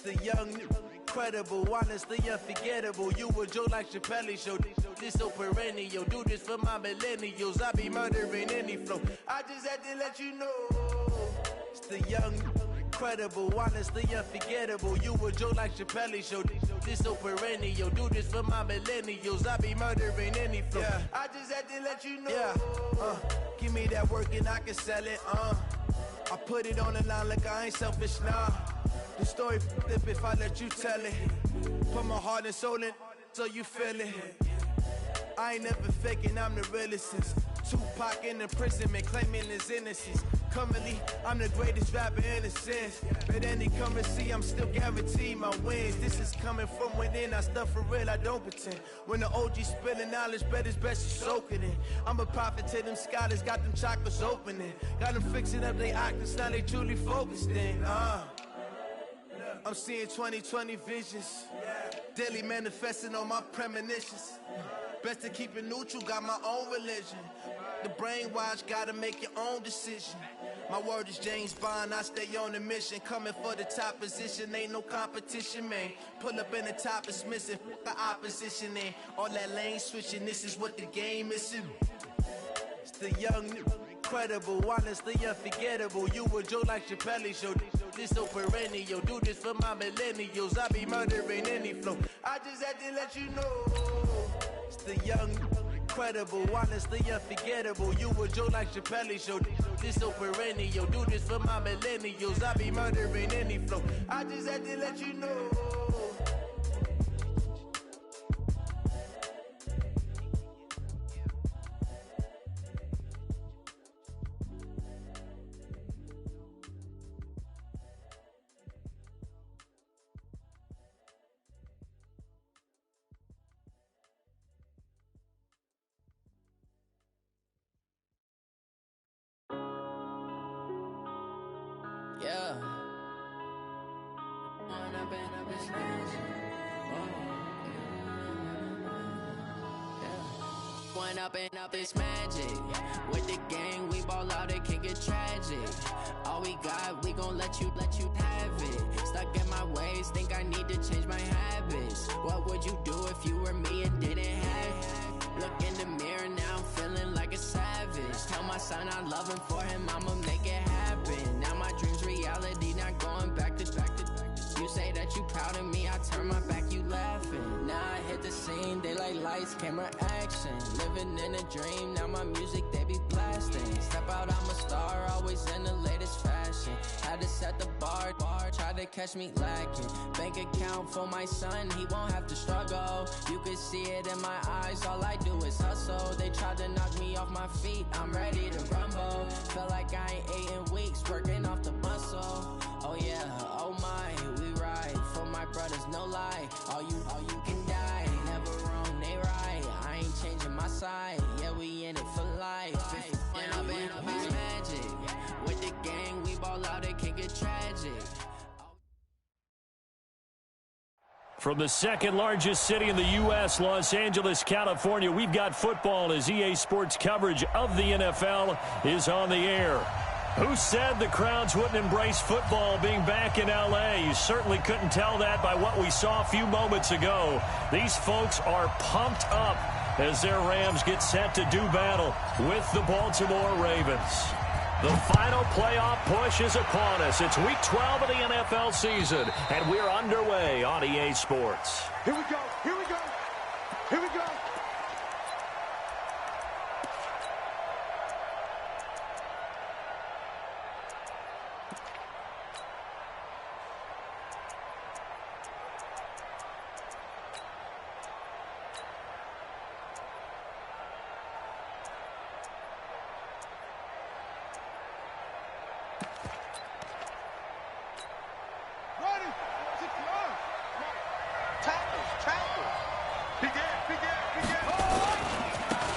the young, incredible, honestly unforgettable. You a joke like Chappelle Show. This so perennial. Do this for my millennials. I be murdering any flow. I just had to let you know. It's the young, incredible, honestly unforgettable. You a joke like Chappelle Show. This so perennial. Do this for my millennials. I be murdering any flow. Yeah. I just had to let you know. Yeah. Give me that work and I can sell it. I put it on the line like I ain't selfish, nah. The story flip if I let you tell it. Put my heart and soul in so you feel it. I ain't never faking, I'm the realest since Tupac in imprisonment, claiming his innocence. Currently, I'm the greatest rapper in a sense. But any come and see, I'm still guaranteed my wins. This is coming from within, I stuff for real, I don't pretend. When the OG spilling knowledge, bet it's best you soak it in. I'm a prophet to them scholars, got them chakras opening. Got them fixing up their octaves, now they truly focused in. I'm seeing 2020 visions, daily manifesting on my premonitions. Best to keep it neutral, got my own religion. The brainwash, gotta make your own decision. My word is James Bond, I stay on a mission. Coming for the top position, ain't no competition, man. Pull up in the top, it's missing, the opposition in. All that lane switching, this is what the game is. It's the young, incredible, honestly unforgettable. You a joke like Chappelle Show. This so perennial. Do this for my millennials. I be murdering any flow. I just had to let you know. It's the young, incredible, honestly unforgettable. You a joke like Chappelle Show. This so perennial. Do this for my millennials. I be murdering any flow. I just had to let you know. Yeah. One up and up is magic. With the gang, we ball out, it can get tragic. All we got, we gon' let you have it. Stuck in my ways, think I need to change my habits. What would you do if you were me and didn't have it? Look in the mirror, now I'm feeling like a savage. Tell my son I love him, for him I'ma make it happen. Now my dream's reality, not going back to. You say that you proud of me, I turn my back, you laughing. Now I hit the scene, daylight lights, camera action. Living in a dream, now my music, they be blasting. Step out, I'm a star, always in the latest fashion. Had to set the bar, try to catch me lacking. Bank account for my son, he won't have to struggle. You can see it in my eyes, all I do is hustle. They tried to knock me off my feet, I'm ready to rumble. Feel like I ain't ate in weeks, working off the muscle. Oh yeah, oh my, we ride for my brothers, no lie. All you can die, never wrong, they right. I ain't changing my side, yeah, we in it for life. And I've been magic. With the gang, we ball out, it can get tragic. From the second largest city in the U.S., Los Angeles, California, we've got football as EA Sports coverage of the NFL is on the air. Who said the crowds wouldn't embrace football being back in L.A.? You certainly couldn't tell that by what we saw a few moments ago. These folks are pumped up as their Rams get set to do battle with the Baltimore Ravens. The final playoff push is upon us. It's Week 12 of the NFL season, and we're underway on EA Sports. Here we go, here we go, here we go.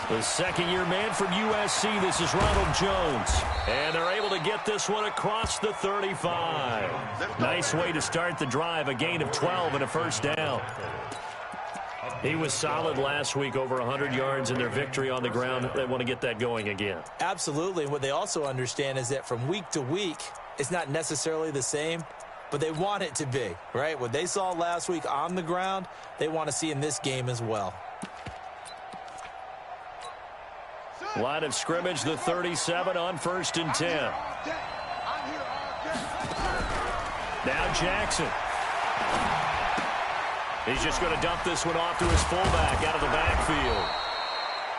The second-year man from USC, this is Ronald Jones. And they're able to get this one across the 35. Nice way to start the drive, a gain of 12 and a first down. He was solid last week, over 100 yards in their victory on the ground. They want to get that going again. Absolutely. What they also understand is that from week to week, it's not necessarily the same. but they want it to be, right? What they saw last week on the ground, they want to see in this game as well. Line of scrimmage, the 37 on 1st and 10. Now Jackson. He's just going to dump this one off to his fullback out of the backfield.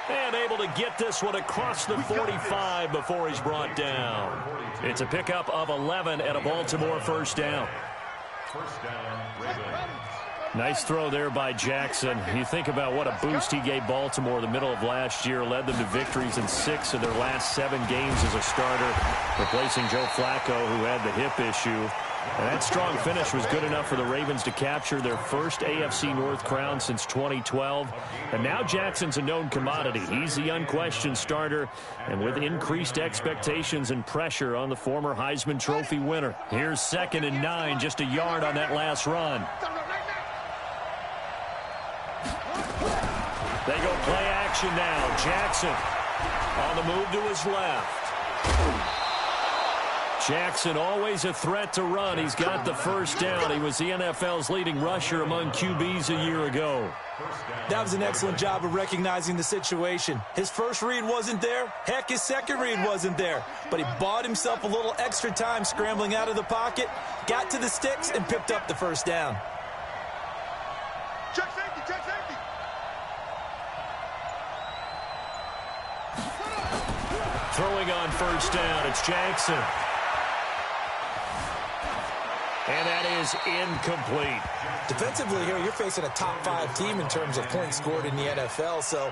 And able to get this one across the 45 before he's brought down. It's a pickup of 11 and a Baltimore first down. Nice throw there by Jackson. You think about what a boost he gave Baltimore the middle of last year. Led them to victories in 6 of their last 7 games as a starter, replacing Joe Flacco, who had the hip issue. And that strong finish was good enough for the Ravens to capture their first AFC North crown since 2012. And now Jackson's a known commodity. He's the unquestioned starter, and with increased expectations and pressure on the former Heisman Trophy winner. Here's 2nd and 9, just a yard on that last run. They go play action now. Jackson on the move to his left. Jackson always a threat to run. He's got the first down. He was the NFL's leading rusher among QBs a year ago. That was an excellent job of recognizing the situation. His first read wasn't there. Heck, his second read wasn't there. But he bought himself a little extra time scrambling out of the pocket, got to the sticks, and picked up the first down. Check safety, check safety. Throwing on first down, it's Jackson. And that is incomplete. Defensively here, you're facing a top 5 team in terms of points scored in the NFL. So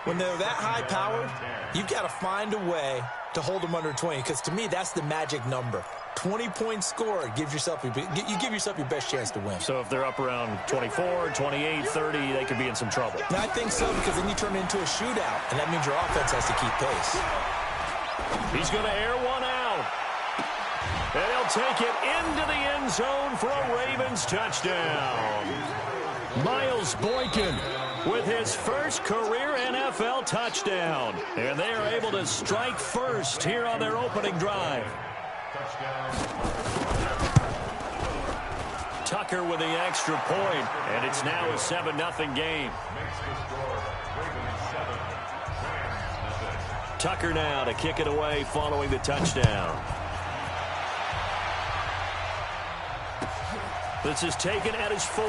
when they're that high-powered, you've got to find a way to hold them under 20. Because to me, that's the magic number. 20 points scored, you give yourself your best chance to win. So if they're up around 24, 28, 30, they could be in some trouble. And I think so, because then you turn it into a shootout, and that means your offense has to keep pace. He's going to air one out. And he'll take it into the end zone for a Ravens touchdown. Miles Boykin with his first career NFL touchdown. And they are able to strike first here on their opening drive. Tucker with the extra point, and it's now a 7-0 game. Tucker now to kick it away following the touchdown. This is taken at his 4.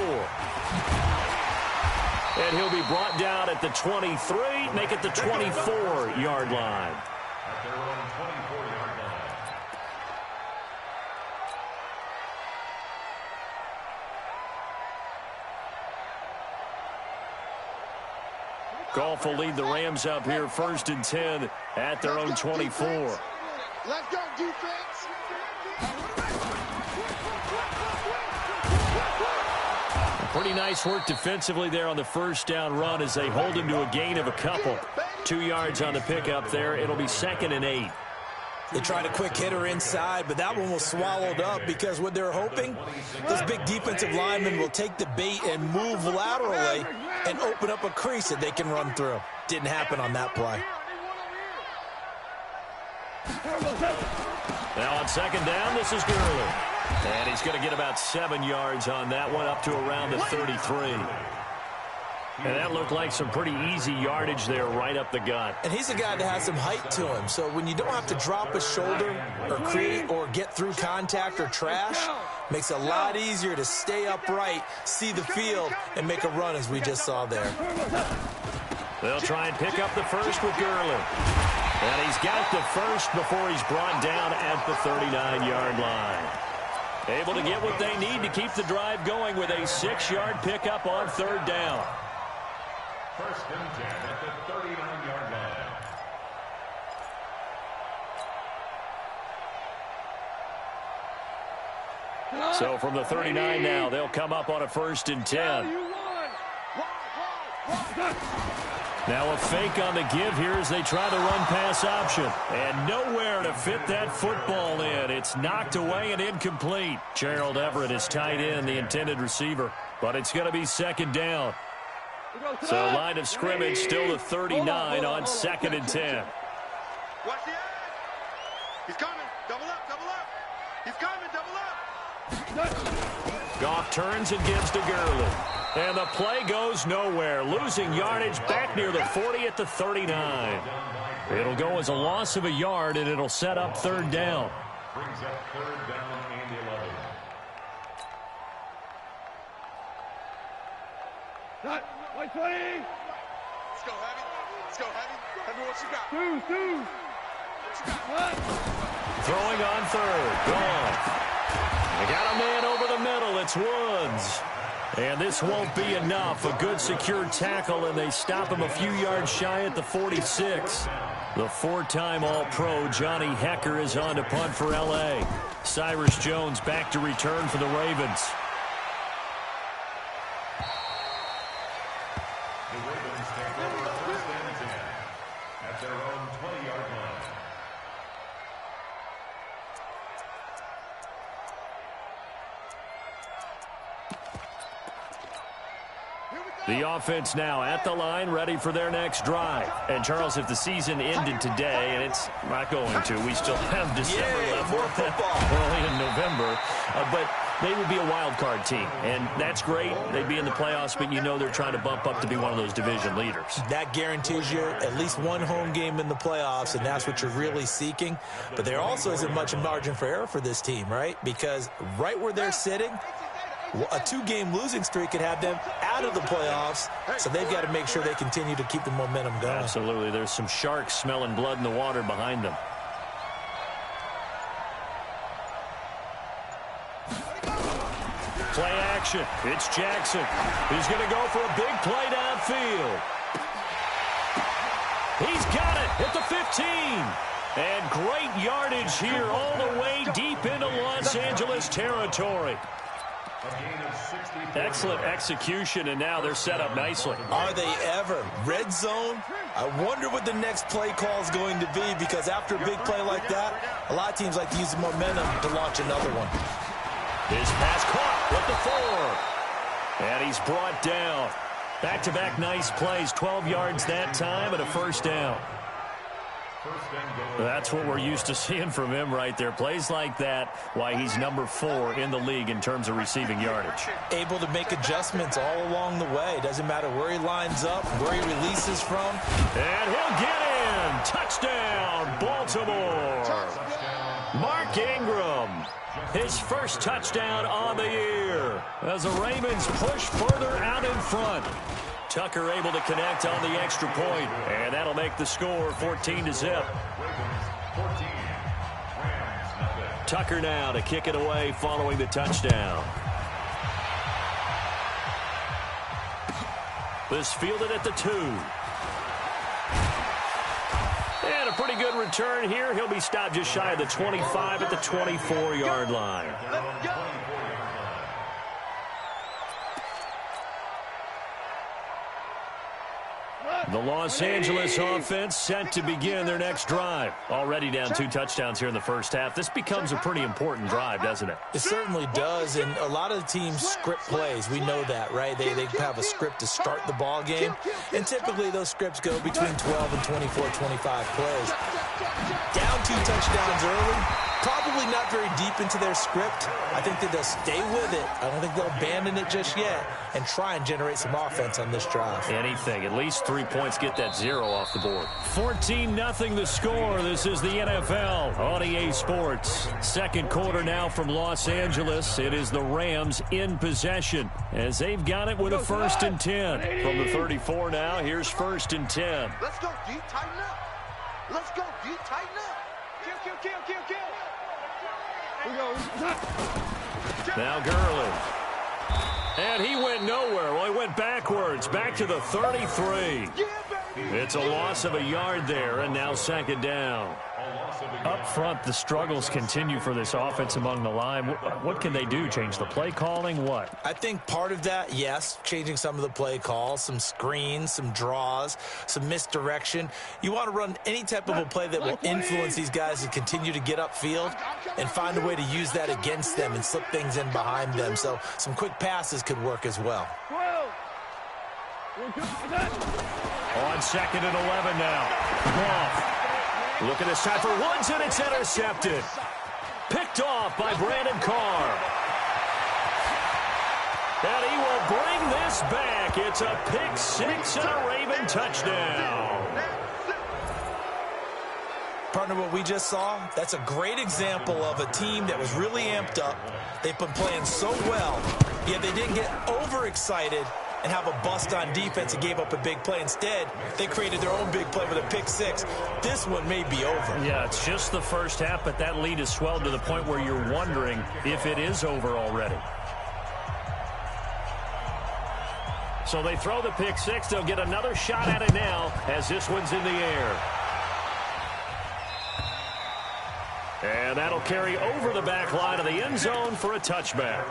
And he'll be brought down at the 23, make it the 24-yard line. Goff will lead the Rams up here 1st and 10 at their own 24. Let's go, defense. Pretty nice work defensively there on the first down run as they hold him to a gain of a couple. 2 yards on the pickup there. It'll be 2nd and 8. They tried a quick hitter inside, but that one was swallowed up because what they're hoping, those big defensive linemen will take the bait and move laterally and open up a crease that they can run through. Didn't happen on that play. Now on 2nd down, this is Gurley. And he's going to get about 7 yards on that one, up to around the 33. And that looked like some pretty easy yardage there right up the gut. And he's a guy that has some height to him, so when you don't have to drop a shoulder or create or get through contact or trash, makes it a lot easier to stay upright, see the field, and make a run as we just saw there. They'll try and pick up the first with Gurley. And he's got the first before he's brought down at the 39-yard line. Able to get what they need to keep the drive going with a 6-yard pickup on 3rd down. 1st and 10 at the 39-yard line. So from the 39 now, they'll come up on a 1st and 10. Now a fake on the give here as they try the run-pass option. And nowhere to fit that football in. It's knocked away and incomplete. Gerald Everett is tight in, the intended receiver. But it's going to be 2nd down. So line of scrimmage still the 39 on 2nd and 10. Watch the edge. He's coming. Double up, double up. He's coming, double up. Goff turns and gives to Gurley. And the play goes nowhere. Losing yardage back near the 40 at the 39. It'll go as a loss of a yard, and it'll set up third down. Brings up third down and 11. Let's go, Heavy. Let's go, Heavy. Heavy, what you got? Two. What you got? Throwing on third. Gone. They got a man over the middle. It's Woods. And this won't be enough. A good secure tackle, and they stop him a few yards shy at the 46. The four-time All-Pro Johnny Hecker is on to punt for L.A. Cyrus Jones back to return for the Ravens. The Ravens take over first and 10 at their own 20-yard line. The offense now at the line, ready for their next drive. And, Charles, if the season ended today, and it's not going to, we still have December left. More football. Early in November. But they would be a wild card team, and that's great. They'd be in the playoffs, but you know they're trying to bump up to be one of those division leaders. That guarantees you at least one home game in the playoffs, and that's what you're really seeking. But there also isn't much margin for error for this team, right? Because right where they're sitting, a two-game losing streak could have them out of the playoffs, so they've got to make sure they continue to keep the momentum going. Absolutely. There's some sharks smelling blood in the water behind them. Play action. It's Jackson. He's going to go for a big play downfield. He's got it at the 15. And great yardage here all the way deep into Los Angeles territory. Excellent execution, and now they're set up nicely. Are they ever? Red zone? I wonder what the next play call is going to be, because after a big play like that, a lot of teams like to use the momentum to launch another one. His pass caught with the 4. And he's brought down. Back-to-back nice plays, 12 yards that time and a first down. That's what we're used to seeing from him right there. Plays like that, why he's number 4 in the league in terms of receiving yardage. Able to make adjustments all along the way. Doesn't matter where he lines up, where he releases from. And he'll get in. Touchdown, Baltimore. Mark Ingram, his first touchdown on the year as the Ravens push further out in front. Tucker able to connect on the extra point, and that'll make the score 14-0. Tucker now to kick it away following the touchdown. This fielded at the 2. And a pretty good return here. He'll be stopped just shy of the 25 at the 24-yard line. The Los Angeles offense set to begin their next drive. Already down 2 touchdowns here in the first half. This becomes a pretty important drive, doesn't it? It certainly does, and a lot of the teams script plays. We know that, right? They have a script to start the ball game, and typically those scripts go between 12 and 24, 25 plays. Down 2 touchdowns early, probably not very deep into their script. I think that they'll stay with it. I don't think they'll abandon it just yet and try and generate some offense on this drive. Anything. At least 3 points, get that 0 off the board. 14-0 the score. This is the NFL on EA Sports. Second quarter now from Los Angeles. It is the Rams in possession as they've got it with a 1st and 10. From the 34 now, here's 1st and 10. Let's go, D. Tighten up. Let's go, D. Tighten up. Kill. Now Gurley. And he went nowhere. Well, he went backwards, back to the 33. It's a loss of a yard there, and now 2nd down. Up front, the struggles continue for this offense among the line. What can they do? Change the play calling? What? I think part of that, yes, changing some of the play calls, some screens, some draws, some misdirection. You want to run any type of a play that will influence these guys to continue to get upfield and find a way to use that against them and slip things in behind them. So some quick passes could work as well. On 2nd and 11 now. Goff. Looking this time for Woods, and it's intercepted. Picked off by Brandon Carr. And he will bring this back. It's a pick six and a Raven touchdown. Partner, what we just saw, that's a great example of a team that was really amped up. They've been playing so well, yet they didn't get overexcited and have a bust on defense and gave up a big play. Instead, they created their own big play with a pick six. This one may be over. Yeah, it's just the first half, but that lead has swelled to the point where you're wondering if it is over already. So they throw the pick six. They'll get another shot at it now as this one's in the air. And that'll carry over the back line of the end zone for a touchback.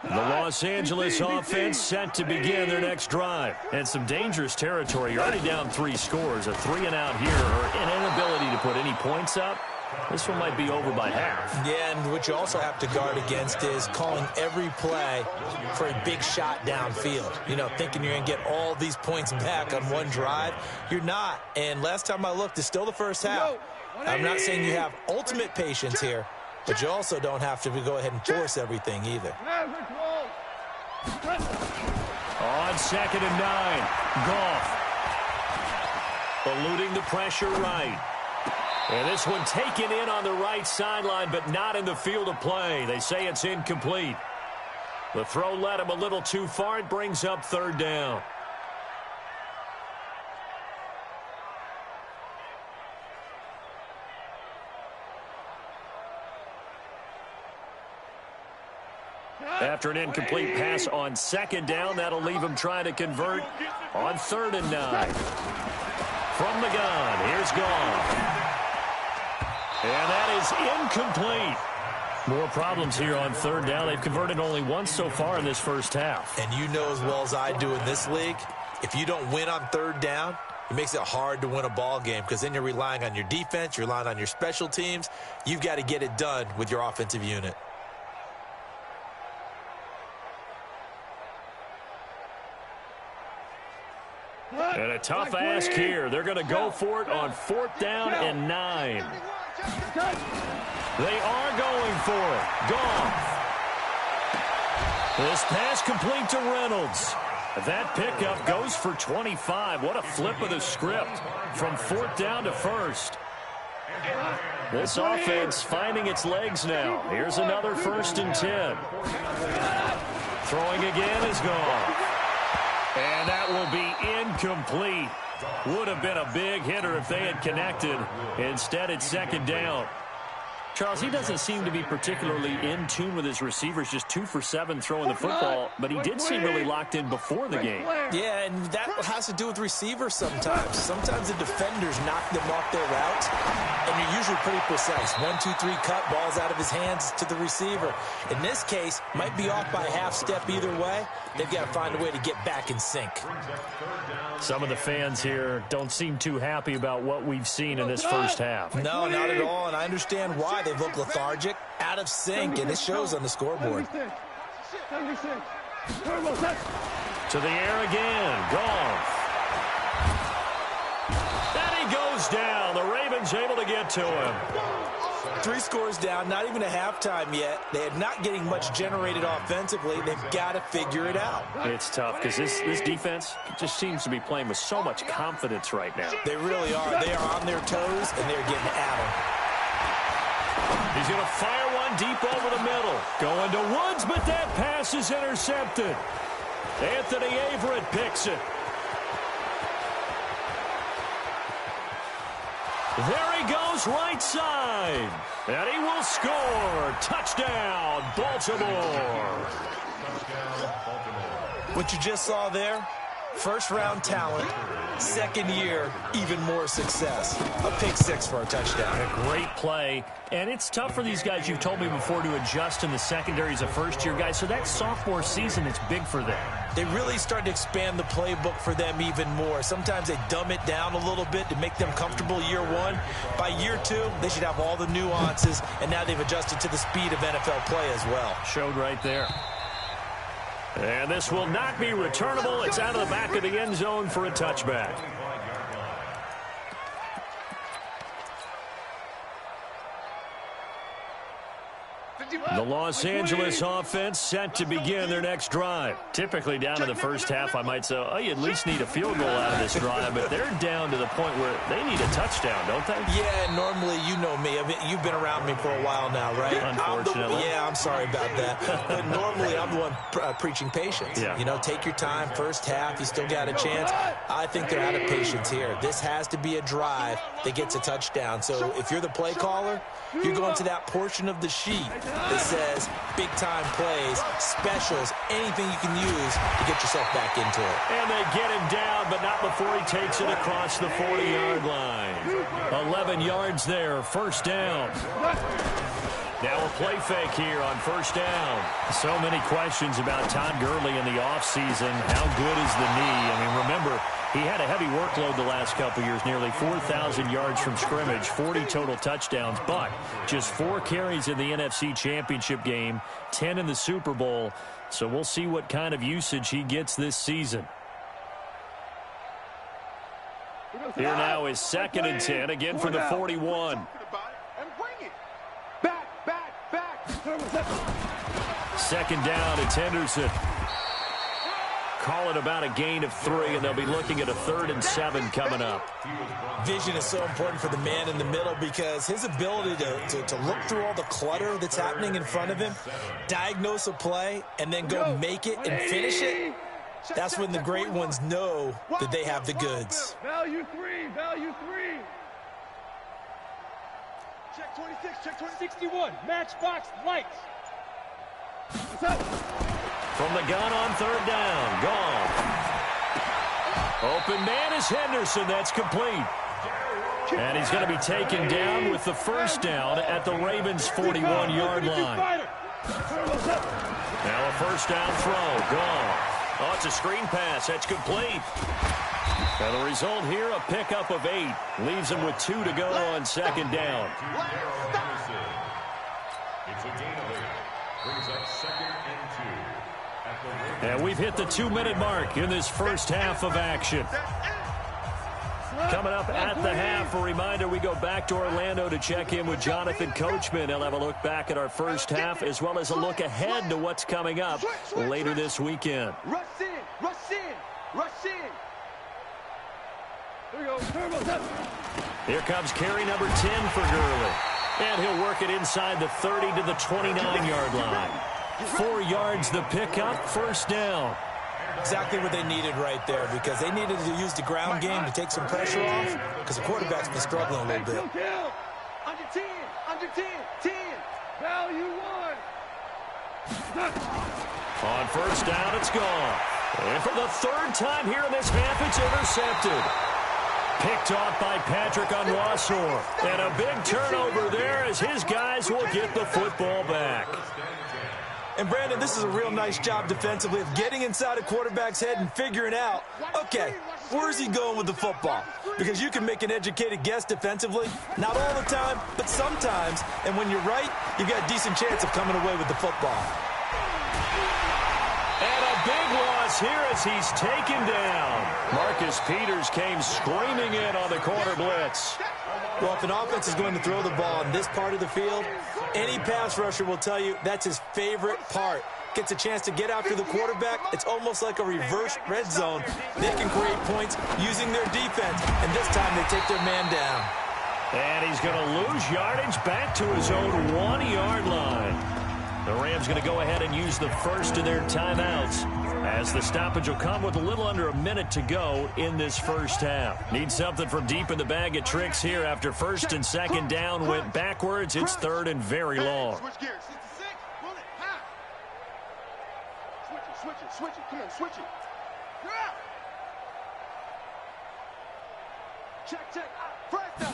The Los Angeles offense set to begin their next drive. And some dangerous territory. You're already down 3 scores. A 3-and-out here or an inability to put any points up. This one might be over by half. Yeah, and what you also have to guard against is calling every play for a big shot downfield. You know, thinking you're going to get all these points back on one drive. You're not. And last time I looked, it's still the first half. I'm not saying you have ultimate patience here, but you also don't have to go ahead and force everything either. On 2nd and 9, Goff. Eluding the pressure right. And this one taken in on the right sideline, but not in the field of play. They say it's incomplete. The throw led him a little too far. It brings up 3rd down. After an incomplete pass on 2nd down, that'll leave him trying to convert on 3rd and 9. From the gun, here's Goff. And that is incomplete. More problems here on 3rd down. They've converted only once so far in this first half. And you know as well as I do in this league, if you don't win on 3rd down, it makes it hard to win a ball game because then you're relying on your defense, you're relying on your special teams. You've got to get it done with your offensive unit. And a tough ask here. They're going to go for it on 4th down and 9. They are going for it. Goff. This pass complete to Reynolds. That pickup goes for 25. What a flip of the script from 4th down to 1st. This offense finding its legs now. Here's another 1st and 10. Throwing again is Goff. And that will be incomplete. Would have been a big hitter if they had connected. Instead, it's 2nd down. Charles, he doesn't seem to be particularly in tune with his receivers, just 2 for 7 throwing the football, but he did seem really locked in before the game. Yeah, and that has to do with receivers sometimes. Sometimes the defenders knock them off their routes, and you're usually pretty precise. 1, 2, 3 cut, balls out of his hands to the receiver. In this case, might be off by a half step either way. They've got to find a way to get back in sync. Some of the fans here don't seem too happy about what we've seen in this first half. No, not at all, and I understand why. They look lethargic, out of sync, and it shows on the scoreboard. To the air again, Goff. And he goes down. The Ravens able to get to him. 3 scores down, not even a halftime yet. They are not getting much generated offensively. They've got to figure it out. It's tough because this defense just seems to be playing with so much confidence right now. They really are. They are on their toes, and they're getting at them. He's going to fire one deep over the middle. Going to Woods, but that pass is intercepted. Anthony Averett picks it. There he goes, right side. And he will score. Touchdown, Baltimore. What you just saw there, first-round talent, 2nd year, even more success. A pick 6 for a touchdown. A great play. And it's tough for these guys, you've told me before, to adjust in the secondary as a first-year guy. So that sophomore season is big for them. They really start to expand the playbook for them even more. Sometimes they dumb it down a little bit to make them comfortable year 1. By year 2, they should have all the nuances, and now they've adjusted to the speed of NFL play as well. Showed right there. And this will not be returnable. It's out of the back of the end zone for a touchback. The Los Angeles offense set to begin their next drive. Typically down in the first half, I might say, oh, you at least need a field goal out of this drive, but they're down to the point where they need a touchdown, don't they? Yeah, normally, you know me. I mean, you've been around me for a while now, right? Unfortunately. I'm sorry about that. But normally, I'm the one preaching patience. Yeah. You know, take your time. First half, you still got a chance. I think they're out of patience here. This has to be a drive that gets a touchdown. So if you're the play caller, you're going to that portion of the sheet that says big-time plays, specials, anything you can use to get yourself back into it. And they get him down, but not before he takes it across the 40-yard line. 11 yards there, first down. Now a play fake here on first down. So many questions about Todd Gurley in the offseason. How good is the knee? I mean, remember, he had a heavy workload the last couple years, nearly 4,000 yards from scrimmage, 40 total touchdowns, but just 4 carries in the NFC Championship game, 10 in the Super Bowl. So we'll see what kind of usage he gets this season. Here now is 2nd and 10, again for the 41. Second down, it's Henderson. Call it about a gain of 3, and they'll be looking at a 3rd and 7 coming up. Vision is so important for the man in the middle because his ability to look through all the clutter that's happening in front of him, diagnose a play, and then go make it and finish it, that's when the great ones know that they have the goods. Value 3, value 3. Check 26, check 61, matchbox lights. From the gun on 3rd down, gone. Open man is Henderson, that's complete. And he's going to be taken down with the first down at the Ravens' 41-yard line. Now a first down throw, gone. Oh, it's a screen pass, that's complete. And the result here, a pickup of 8. Leaves him with 2 to go on 2nd down. It's a gain of 8. Brings up 2nd and 2. And we've hit the 2-minute mark in this first half of action. Coming up at the half, a reminder, we go back to Orlando to check in with Jonathan Coachman. He'll have a look back at our first half as well as a look ahead to what's coming up later this weekend. Rush in, rush in, rush in. Here we go. Here comes carry number 10 for Gurley. And he'll work it inside the 30 to the 29-yard line. 4 yards the pickup, first down. Exactly what they needed right there because they needed to use the ground game to take some pressure off because the quarterback's been struggling a little bit. Under 10, under 10, 10. Value 1. On first down, it's gone. And for the 3rd time here in this half, it's intercepted. Picked off by Patrick Onwuasor. And a big turnover there as his guys will get the football back. And, Brandon, this is a real nice job defensively of getting inside a quarterback's head and figuring out, okay, where's he going with the football? Because you can make an educated guess defensively, not all the time, but sometimes. And when you're right, you've got a decent chance of coming away with the football. And a big loss here as he's taken down. Marcus Peters came screaming in on the corner blitz. Well, if an offense is going to throw the ball in this part of the field, any pass rusher will tell you that's his favorite part. Gets a chance to get after the quarterback. It's almost like a reverse red zone. They can create points using their defense, and this time they take their man down. And he's going to lose yardage back to his own 1-yard line. The Rams going to go ahead and use the first of their timeouts as the stoppage will come with a little under a minute to go in this first half. Need something from deep in the bag of tricks here after 1st and 2nd down went backwards. It's 3rd and very long. Switch gears. 66. Run it. Ha. Switch it. Switch it. Come on. Switch it. Check. First down.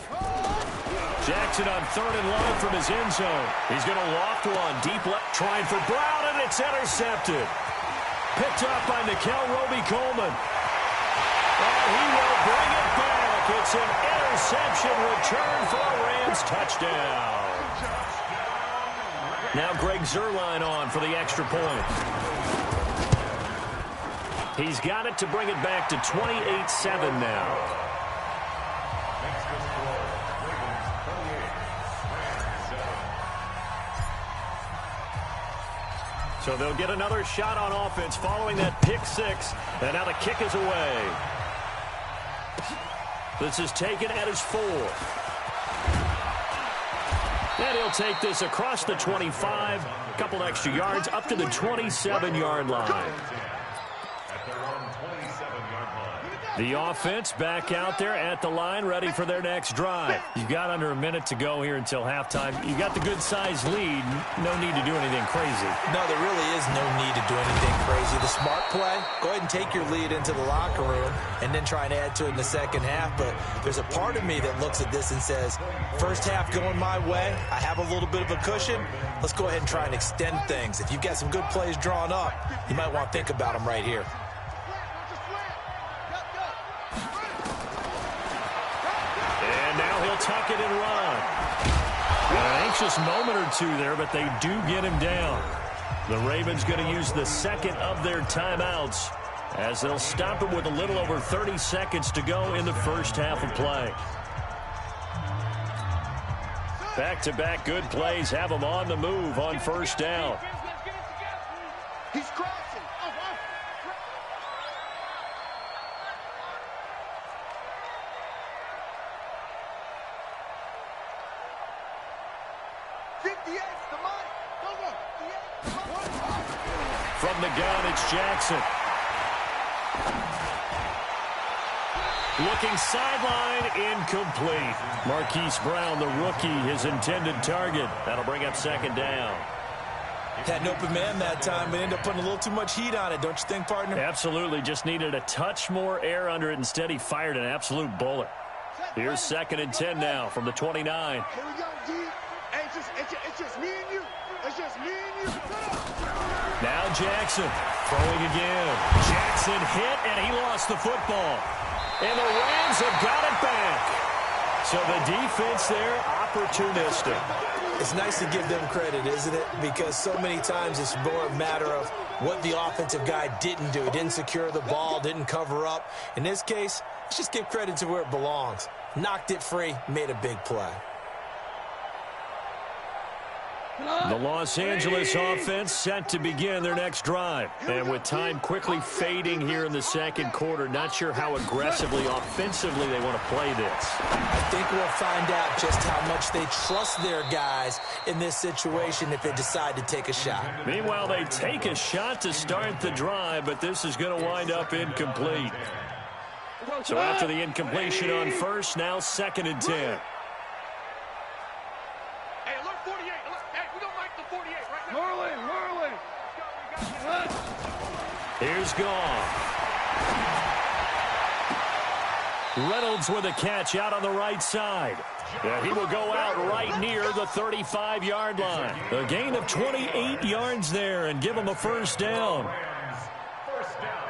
Jackson on 3rd and long from his end zone. He's going to loft one deep left, trying for Brown, and it's intercepted. Picked up by Nickel Roby-Coleman. And he will bring it back. It's an interception return for a Rams touchdown. Now Greg Zuerlein on for the extra point. He's got it to bring it back to 28-7 now. So they'll get another shot on offense following that pick six. And now the kick is away. This is taken at his 4. And he'll take this across the 25. A couple extra yards up to the 27-yard line. The offense back out there at the line, ready for their next drive. You've got under a minute to go here until halftime. You've got the good-sized lead. No need to do anything crazy. No, there really is no need to do anything crazy. The smart play, go ahead and take your lead into the locker room and then try and add to it in the second half. But there's a part of me that looks at this and says, first half going my way, I have a little bit of a cushion. Let's go ahead and try and extend things. If you've got some good plays drawn up, you might want to think about them right here. Tuck it and run. An anxious moment or two there, but they do get him down. The Ravens going to use the second of their timeouts as they'll stop him with a little over 30 seconds to go in the first half of play. Back-to-back good plays have them on the move on first down. He's crossing. From the gun, it's Jackson. Looking sideline, incomplete. Marquise Brown, the rookie, his intended target. That'll bring up second down. Had an open man that time, but ended up putting a little too much heat on it, don't you think, partner? Absolutely. Just needed a touch more air under it. Instead, he fired an absolute bullet. Here's 2nd and 10 now from the 29. Here we go, G. Hey, it's just me and you. It's just me and you. Now Jackson throwing again. Jackson hit, and he lost the football. And the Rams have got it back. So the defense there, opportunistic. It's nice to give them credit, isn't it? Because so many times it's more a matter of what the offensive guy didn't do. Didn't secure the ball, didn't cover up. In this case, let's just give credit to where it belongs. Knocked it free, made a big play. The Los Angeles offense set to begin their next drive. And with time quickly fading here in the second quarter, not sure how aggressively, offensively they want to play this. I think we'll find out just how much they trust their guys in this situation if they decide to take a shot. Meanwhile, they take a shot to start the drive, but this is going to wind up incomplete. So after the incompletion on first, now 2nd and 10. Here's Goff. Reynolds with a catch out on the right side. Yeah, he will go out right near the 35-yard line. A gain of 28 yards there and give him a first down. First down.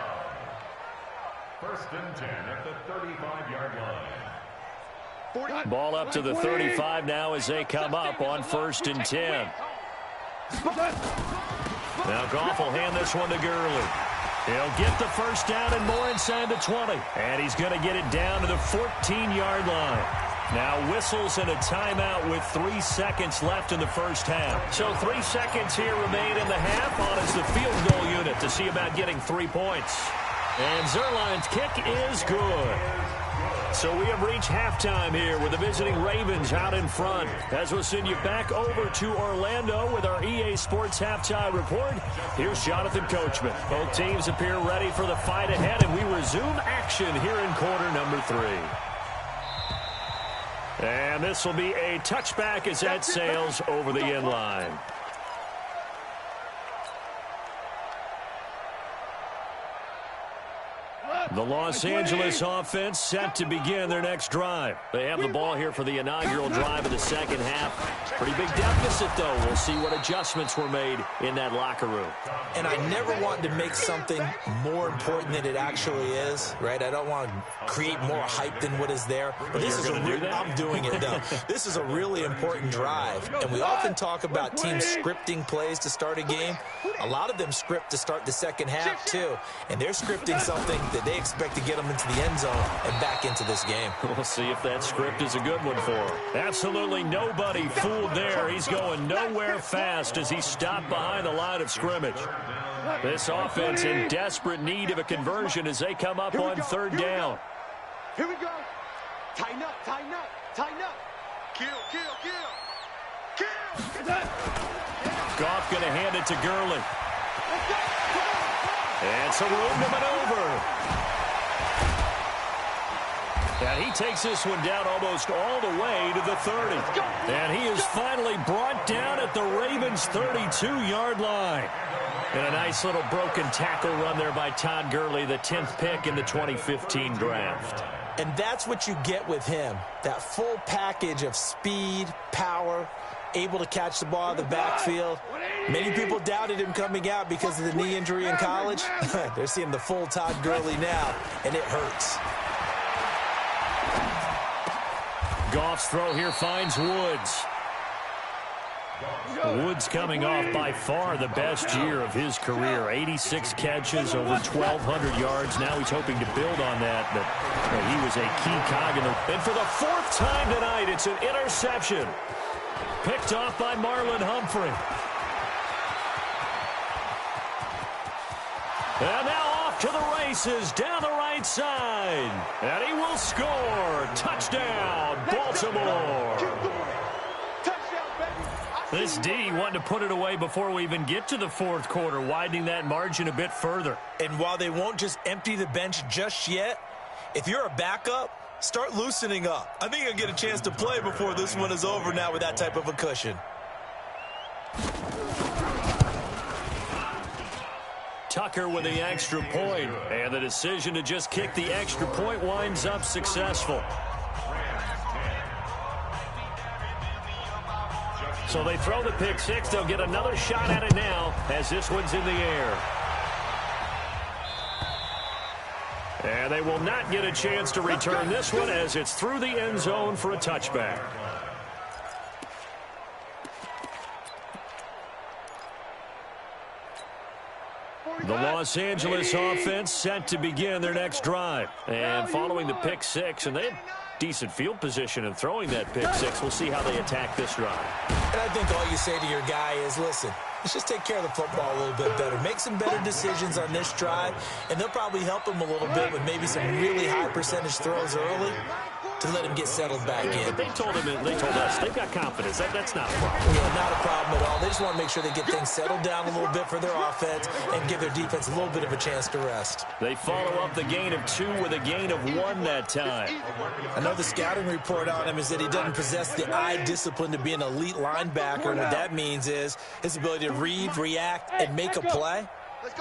1st and 10 at the 35-yard line. Ball up to the 35 now as they come up on 1st and 10. Now Goff will hand this one to Gurley. He'll get the first down and more inside the 20. And he's going to get it down to the 14-yard line. Now whistles and a timeout with 3 seconds left in the first half. So 3 seconds here remain in the half on as the field goal unit to see about getting 3 points. And Zerline's kick is good. So we have reached halftime here with the visiting Ravens out in front. As we'll send you back over to Orlando with our EA Sports Halftime Report, here's Jonathan Coachman. Both teams appear ready for the fight ahead, and we resume action here in quarter number 3. And this will be a touchback as that sails over the end line. The Los Angeles offense set to begin their next drive. They have the ball here for the inaugural drive of the second half. Pretty big deficit, though. We'll see what adjustments were made in that locker room. And I never want to make something more important than it actually is, right? I don't want to create more hype than what is there. But this is I'm doing it, though. This is a really important drive. And we often talk about teams scripting plays to start a game. A lot of them script to start the second half, too. And they're scripting something that they expect to get them into the end zone and back into this game. We'll see if that script is a good one for him. Absolutely nobody fooled there. He's going nowhere fast as he stopped behind the line of scrimmage. This offense in desperate need of a conversion as they come up on third down. Here we go. Tighten up, tighten up, tighten up. Kill, kill, kill. Kill. Goff going to hand it to Gurley. And some room to maneuver. And he takes this one down almost all the way to the 30. And he is finally brought down at the Ravens' 32-yard line. And a nice little broken tackle run there by Todd Gurley, the 10th pick in the 2015 draft. And that's what you get with him, that full package of speed, power, able to catch the ball out of the backfield. Many people doubted him coming out because of the knee injury in college. They're seeing the full Todd Gurley now, and it hurts. Goff's throw here finds Woods. Woods coming off by far the best year of his career. 86 catches, over 1,200 yards. Now he's hoping to build on that, but he was a key cog in the... And for the fourth time tonight, it's an interception. Picked off by Marlon Humphrey. And now off to the races down the right side. And he will score. Touchdown, Baltimore. This D wanted to put it away before we even get to the fourth quarter, widening that margin a bit further. And while they won't just empty the bench just yet, if you're a backup, start loosening up. I think you'll get a chance to play before this one is over now with that type of a cushion. Tucker with the extra point, and the decision to just kick the extra point winds up successful. So they throw the pick six. They'll get another shot at it now as this one's in the air. And they will not get a chance to return this one as it's through the end zone for a touchback. The Los Angeles offense set to begin their next drive. And following the pick six, and they had decent field position in throwing that pick six. We'll see how they attack this drive. And I think all you say to your guy is, listen, let's just take care of the football a little bit better. Make some better decisions on this drive, and they'll probably help him a little bit with maybe some really high percentage throws early to let him get settled back in. But they told us they've got confidence. That's not a problem. Yeah, not a problem at all. They just want to make sure they get things settled down a little bit for their offense and give their defense a little bit of a chance to rest. They follow up the gain of 2 with a gain of 1 that time. I know the scouting report on him is that he doesn't possess the eye discipline to be an elite linebacker. And what that means is his ability to read, react, and make a play.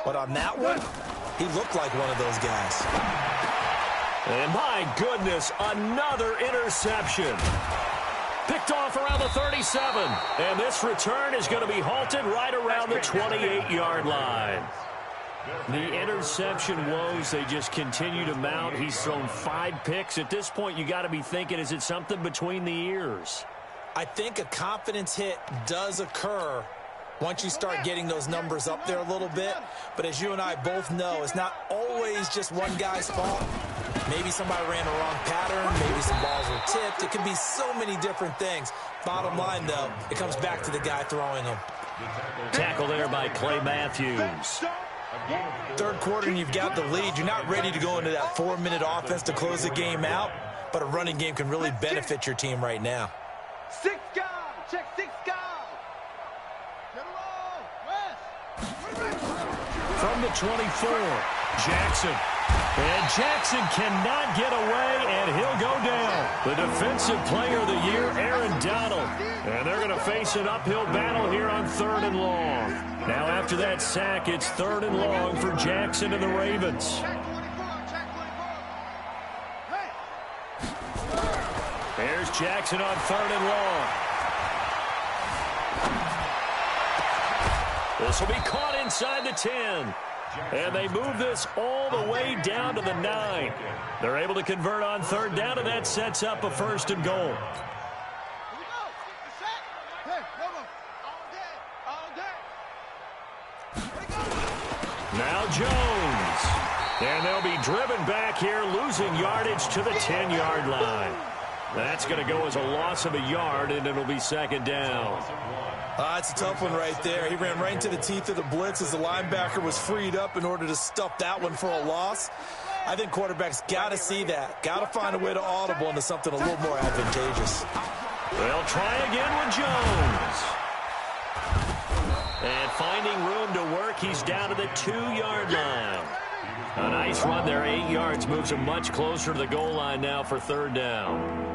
But on that one, he looked like one of those guys. And my goodness, another interception. Picked off around the 37. And this return is going to be halted right around the 28-yard line. The interception woes, they just continue to mount. He's thrown 5 picks. At this point, you got to be thinking, is it something between the ears? I think a confidence hit does occur once you start getting those numbers up there a little bit. But as you and I both know, it's not always just one guy's fault. Maybe somebody ran a wrong pattern. Maybe some balls were tipped. It can be so many different things. Bottom line, though, it comes back to the guy throwing them. Tackle there by Clay Matthews. Third quarter and you've got the lead. You're not ready to go into that 4-minute offense to close the game out, but a running game can really benefit your team right now. 6 guys. Check 6 guys. Get along. From the 24, Jackson. And Jackson cannot get away, and he'll go down. The defensive player of the year, Aaron Donald. And they're going to face an uphill battle here on 3rd and long. Now after that sack, it's 3rd and long for Jackson and the Ravens. There's Jackson on 3rd and long. This will be caught inside the 10. And they move this all the way down to the 9. They're able to convert on 3rd down, and that sets up a 1st and goal. Now Jones. And they'll be driven back here, losing yardage to the 10-yard line. That's going to go as a loss of a yard, and it'll be second down. It's a tough one right there. He ran right into the teeth of the blitz as the linebacker was freed up in order to stuff that one for a loss. I think quarterbacks got to see that. Got to find a way to audible into something a little more advantageous. They'll try again with Jones. And finding room to work, he's down to the 2-yard line. A nice run there, 8 yards, moves him much closer to the goal line now for third down.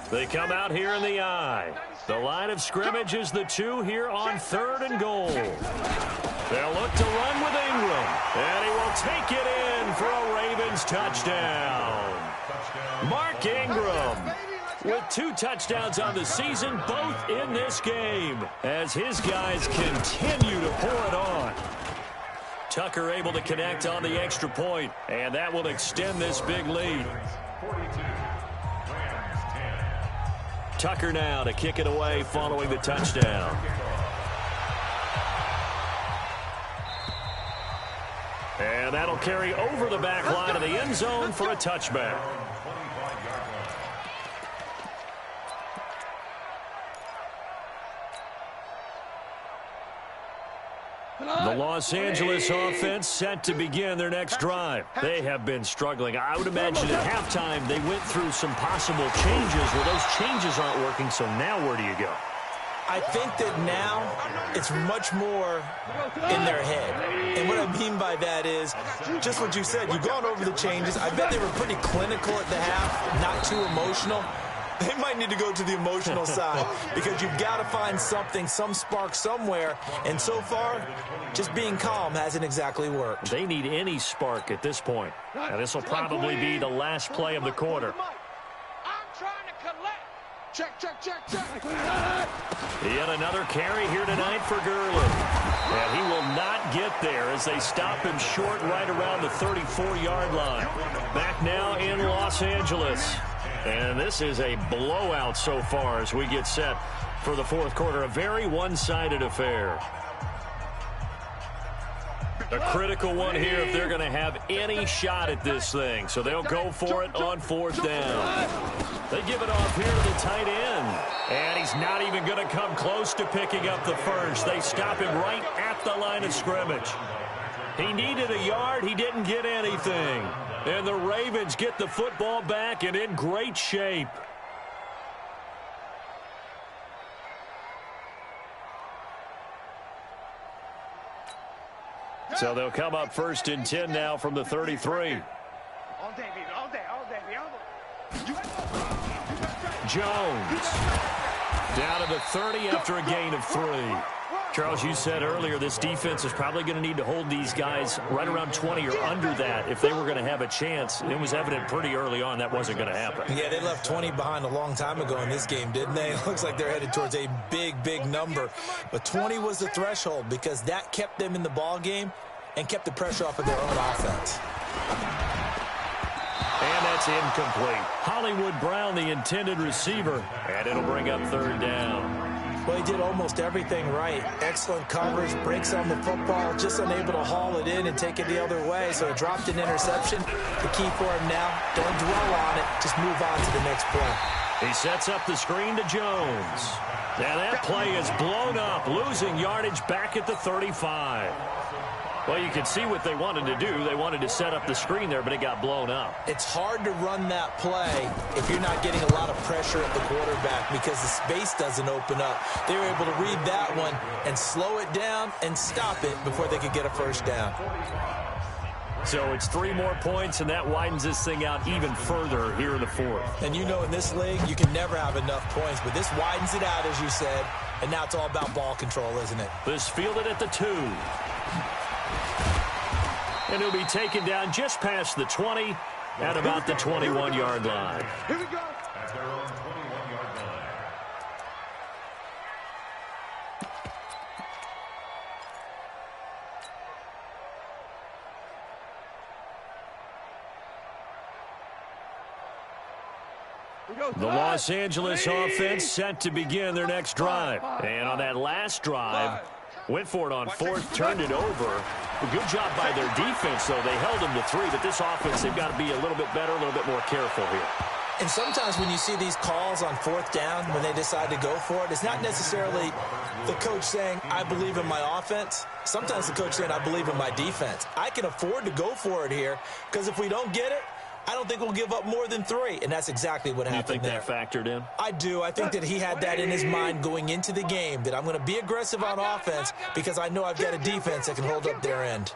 They come out here in the I. The line of scrimmage is the 2 here on 3rd and goal. They'll look to run with Ingram, and he will take it in for a Ravens touchdown. Mark Ingram with 2 touchdowns on the season, both in this game, as his guys continue to pour it on. Tucker able to connect on the extra point, and that will extend this big lead. Tucker now to kick it away following the touchdown. And that'll carry over the back line of the end zone for a touchback. The Los Angeles offense set to begin their next drive. They have been struggling. I would imagine at halftime they went through some possible changes. Well, those changes aren't working, so now where do you go? I think that now it's much more in their head. And what I mean by that is just what you said. You've gone over the changes. I bet they were pretty clinical at the half, not too emotional. They might need to go to the emotional side because you've got to find something, some spark somewhere. And so far, just being calm hasn't exactly worked. They need any spark at this point. Now, this will probably be the last play of the quarter. I'm trying to collect. Check, check, check, check. Yet another carry here tonight for Gurley. And he will not get there as they stop him short right around the 34-yard line. Back now in Los Angeles. And this is a blowout so far as we get set for the fourth quarter. A very one-sided affair. A critical one here if they're going to have any shot at this thing. So they'll go for it on 4th down. They give it off here to the tight end. And he's not even going to come close to picking up the first. They stop him right at the line of scrimmage. He needed a yard. He didn't get anything. And the Ravens get the football back and in great shape. So they'll come up 1st and 10 now from the 33. All day, baby, all day, all day, baby, all day. Jones down to the 30 after a gain of 3. Charles, you said earlier this defense is probably going to need to hold these guys right around 20 or under that if they were going to have a chance. It was evident pretty early on that wasn't going to happen. Yeah, they left 20 behind a long time ago in this game, didn't they? It looks like they're headed towards a big, big number. But 20 was the threshold because that kept them in the ball game and kept the pressure off of their own offense. And that's incomplete. Hollywood Brown, the intended receiver, and it'll bring up 3rd down. Well, he did almost everything right. Excellent coverage, breaks on the football, just unable to haul it in and take it the other way. So he dropped an interception. The key for him now, don't dwell on it. Just move on to the next play. He sets up the screen to Jones. And that play is blown up, losing yardage back at the 35. Well, you can see what they wanted to do. They wanted to set up the screen there, but it got blown up. It's hard to run that play if you're not getting a lot of pressure at the quarterback because the space doesn't open up. They were able to read that one and slow it down and stop it before they could get a 1st down. So it's 3 more points, and that widens this thing out even further here in the 4th. And you know in this league, you can never have enough points, but this widens it out, as you said, and now it's all about ball control, isn't it? This fielded at the 2. And he'll be taken down just past the 20 at about the 21-yard line. Here we go. At their own 21-yard line. The Los Angeles offense set to begin their next drive. And on that last drive, Went for it on fourth, turned it over. A good job by their defense, though. They held them to 3, but this offense, they've got to be a little bit better, a little bit more careful here. And sometimes when you see these calls on fourth down, when they decide to go for it, it's not necessarily the coach saying, I believe in my offense. Sometimes the coach saying, I believe in my defense. I can afford to go for it here because if we don't get it, I don't think we'll give up more than 3. And that's exactly what happened there. You think that factored in? I do. I think that he had that in his mind going into the game, that I'm going to be aggressive on offense because I know I've got a defense that can hold up their end.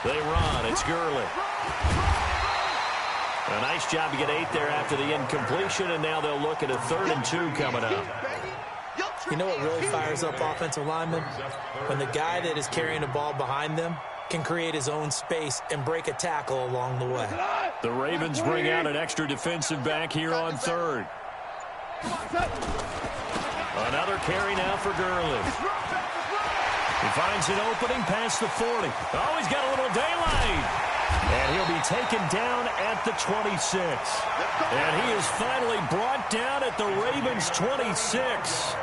They run. It's Gurley. A nice job to get 8 there after the incompletion, and now they'll look at a 3rd and 2 coming up. You know what really fires up offensive linemen? When the guy that is carrying the ball behind them can create his own space and break a tackle along the way. The Ravens bring out an extra defensive back here on 3rd. Another carry now for Gurley. He finds an opening past the 40. Oh, he's got a little daylight. And he'll be taken down at the 26. And he is finally brought down at the Ravens' 26.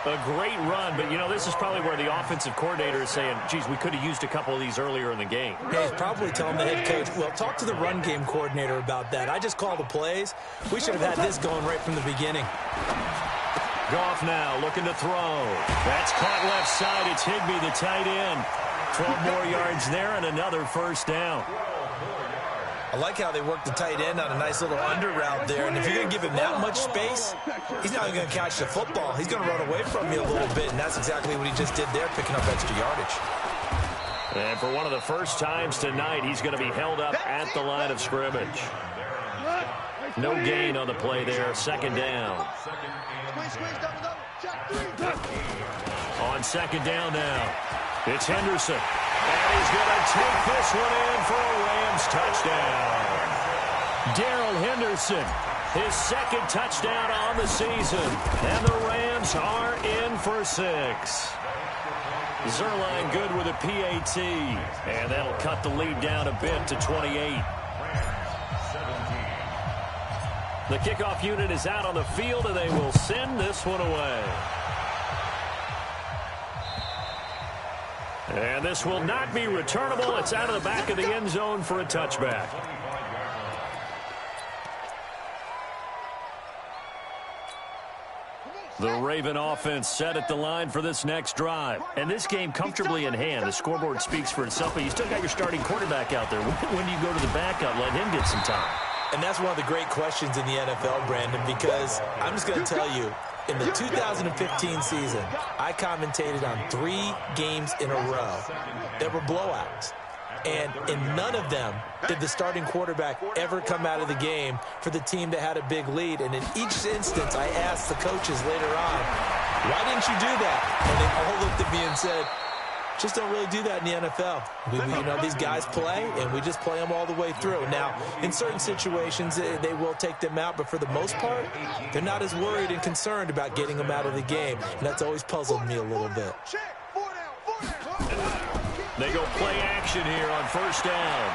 A great run, but, you know, this is probably where the offensive coordinator is saying, geez, we could have used a couple of these earlier in the game. Yeah, he's probably telling the head coach, well, talk to the run game coordinator about that. I just call the plays. We should have had this going right from the beginning. Goff now looking to throw. That's caught left side. It's Higbee, the tight end. 12 more yards there and another first down. I like how they work the tight end on a nice little under route there. And if you're going to give him that much space, he's not even going to catch the football. He's going to run away from you a little bit, and that's exactly what he just did there, picking up extra yardage. And for one of the first times tonight, he's going to be held up at the line of scrimmage. No gain on the play there. 2nd down. On 2nd down now. It's Henderson. And he's going to take this one in for a Rams touchdown. Darrell Henderson, his 2nd touchdown on the season. And the Rams are in for 6. Zerline good with a PAT. And that'll cut the lead down a bit to 28. The kickoff unit is out on the field, and they will send this one away. And this will not be returnable. It's out of the back of the end zone for a touchback. The Raven offense set at the line for this next drive. And this game comfortably in hand. The scoreboard speaks for itself, but you still got your starting quarterback out there. When do you go to the backup, let him get some time? And that's one of the great questions in the NFL, Brandon, because I'm just going to tell you, in the 2015 season, I commentated on 3 games in a row that were blowouts. And in none of them did the starting quarterback ever come out of the game for the team that had a big lead. And in each instance, I asked the coaches later on, why didn't you do that? And they all looked at me and said, just don't really do that in the NFL. You know, these guys play, and we just play them all the way through. Now, in certain situations, they will take them out, but for the most part, they're not as worried and concerned about getting them out of the game, and that's always puzzled me a little bit. They go play action here on 1st down.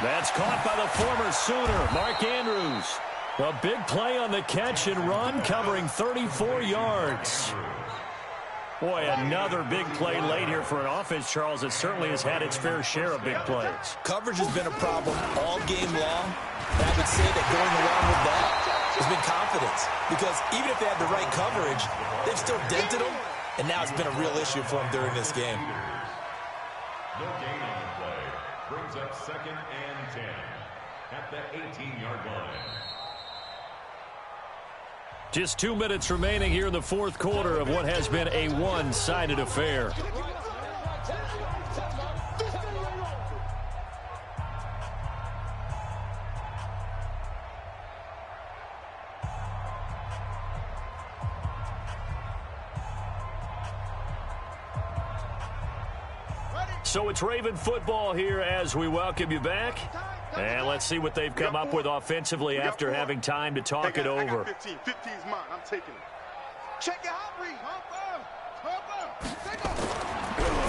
That's caught by the former Sooner, Mark Andrews. A big play on the catch and run, covering 34 yards. Boy, another big play late here for an offense, Charles, that certainly has had its fair share of big plays. Coverage has been a problem all game long. And I would say that going along with that has been confidence. Because even if they had the right coverage, they've still dented them. And now it's been a real issue for them during this game. No gain on the play. Brings up 2nd and 10 at the 18-yard line. Just 2 minutes remaining here in the 4th quarter of what has been a one-sided affair. So it's Raven football here as we welcome you back. And let's see what they've come up with offensively after having time to talk it over. 15's mine. I'm taking it. Check your hot read.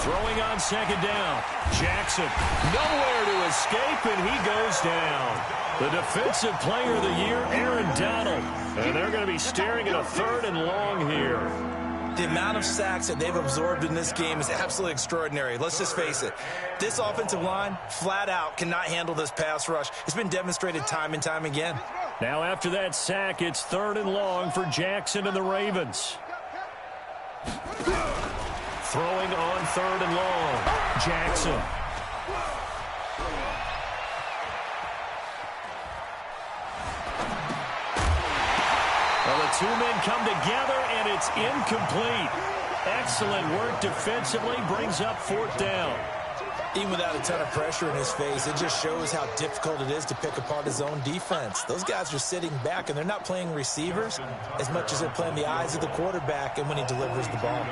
Throwing on 2nd down. Jackson nowhere to escape, and he goes down. The defensive player of the year, Aaron Donald. And they're going to be staring at a 3rd and long here. The amount of sacks that they've absorbed in this game is absolutely extraordinary. Let's just face it. This offensive line, flat out, cannot handle this pass rush. It's been demonstrated time and time again. Now after that sack, it's 3rd and long for Jackson and the Ravens. Throwing on 3rd and long. Jackson. Well, the 2 men come together, and it's incomplete. Excellent work defensively, brings up 4th down. Even without a ton of pressure in his face, it just shows how difficult it is to pick apart his own defense. Those guys are sitting back, and they're not playing receivers as much as they're playing the eyes of the quarterback and when he delivers the ball.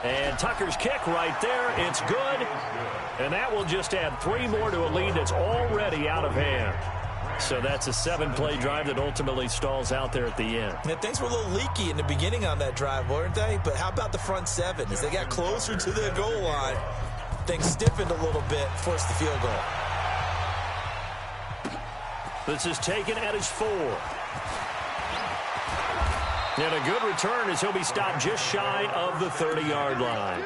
And Tucker's kick right there. It's good. And that will just add 3 more to a lead that's already out of hand. So that's a 7-play drive that ultimately stalls out there at the end. Man, things were a little leaky in the beginning on that drive, weren't they? But how about the front 7? As they got closer to the goal line, things stiffened a little bit, forced the field goal. This is taken at his 4. And a good return as he'll be stopped just shy of the 30-yard line.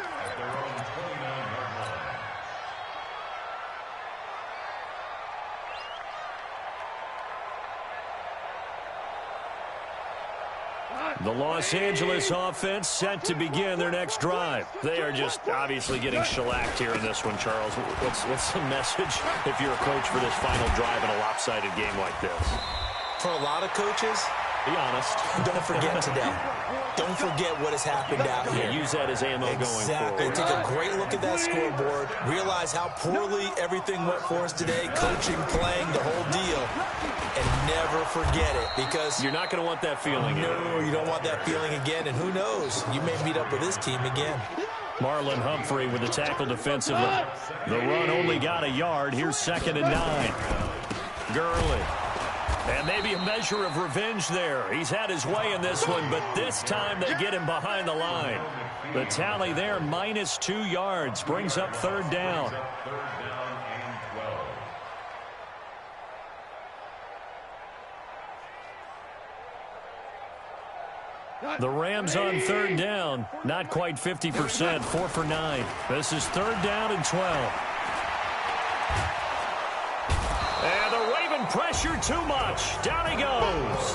The Los Angeles offense set to begin their next drive. They are just obviously getting shellacked here in this one, Charles. What's the message if you're a coach for this final drive in a lopsided game like this? For a lot of coaches, be honest. Don't forget today. Don't forget what has happened out here. Use that as ammo going forward. Take a great look at that scoreboard. Realize how poorly everything went for us today. Coaching, playing, the whole deal. And never forget it, because you're not going to want that feeling. No, you don't want that feeling again. And who knows? You may meet up with this team again. Marlon Humphrey with the tackle defensively. The run only got a yard. Here's 2nd and 9. Gurley. And maybe a measure of revenge there. He's had his way in this one, but this time they get him behind the line. The tally there, minus 2 yards, brings up 3rd down. The Rams on 3rd down, not quite 50%, 4 for 9. This is 3rd down and 12. And the Raven pressure too much. Down he goes.